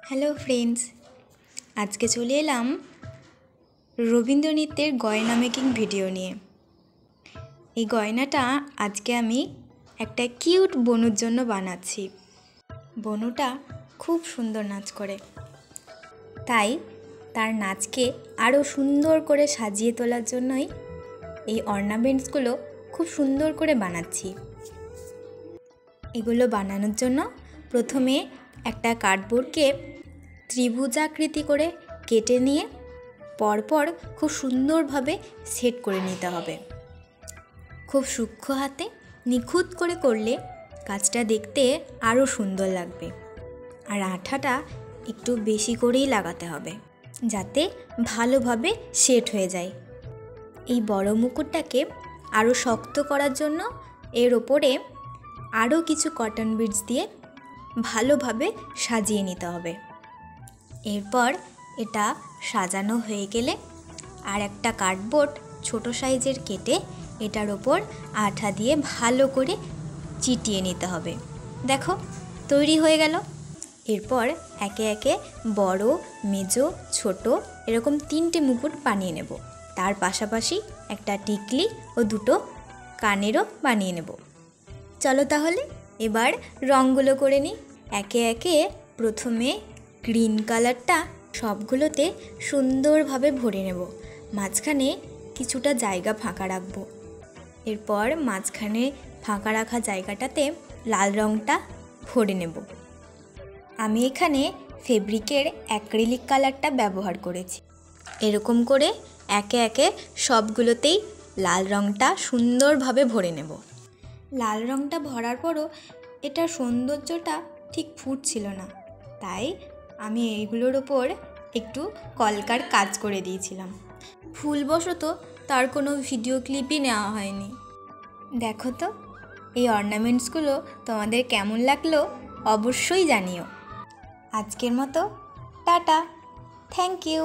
Hello friends, আজকে চলে এলাম রবীন্দ্রনৃত্যের গয়না মেকিং ভিডিও নিয়ে। এই গয়নাটা আজকে আমি একটা কিউট বনুর জন্য বানাচ্ছি। বনুটা খুব সুন্দর নাচ করে, তাই তার নাচকে আরও সুন্দর করে সাজিয়ে তোলার জন্যই এই অর্নামেন্টসগুলো খুব সুন্দর করে বানাচ্ছি। এগুলো বানানোর জন্য প্রথমে একটা কার্ডবোর্ডকে ত্রিভুজাকৃতি করে কেটে নিয়ে পরপর খুব সুন্দরভাবে সেট করে নিতে হবে। খুব সূক্ষ্ম হাতে নিখুঁত করে করলে কাজটা দেখতে আরও সুন্দর লাগবে। আর আঠাটা একটু বেশি করেই লাগাতে হবে, যাতে ভালোভাবে সেট হয়ে যায়। এই বড় মুকুটটাকে আরও শক্ত করার জন্য এর ওপরে আরও কিছু কটন বিডস দিয়ে ভালোভাবে সাজিয়ে নিতে হবে। এরপর এটা সাজানো হয়ে গেলে আর একটা কার্ডবোর্ড ছোট সাইজের কেটে এটার ওপর আঠা দিয়ে ভালো করে চিটিয়ে নিতে হবে। দেখো, তৈরি হয়ে গেল। এরপর একে একে বড়, মেজো, ছোট এরকম 3টে মুকুট বানিয়ে নেব। তার পাশাপাশি একটা টিকলি ও 2টো কানেরও বানিয়ে নেব। চলো তাহলে এবার রঙগুলো করে নিই। একে একে প্রথমে গ্রিন কালারটা সবগুলোতে সুন্দরভাবে ভরে নেব। মাঝখানে কিছুটা জায়গা ফাঁকা রাখব। এরপর মাঝখানে ফাঁকা রাখা জায়গাটাতে লাল রঙটা ভরে নেব। আমি এখানে ফেব্রিকের অ্যাক্রিলিক কালারটা ব্যবহার করেছি। এরকম করে একে একে সবগুলোতেই লাল রঙটা সুন্দরভাবে ভরে নেব। লাল রঙটা ভরার পরও এটার সৌন্দর্যটা ঠিক ফুটছিল না, তাই আমি এইগুলোর ওপর একটু কলকার কাজ করে দিয়েছিলাম। ভুলবশত তার কোনো ভিডিও ক্লিপই নেওয়া হয়নি। দেখো তো এই অর্নামেন্টসগুলো তোমাদের কেমন লাগলো অবশ্যই জানিও। আজকের মতো টাটা, থ্যাংক ইউ।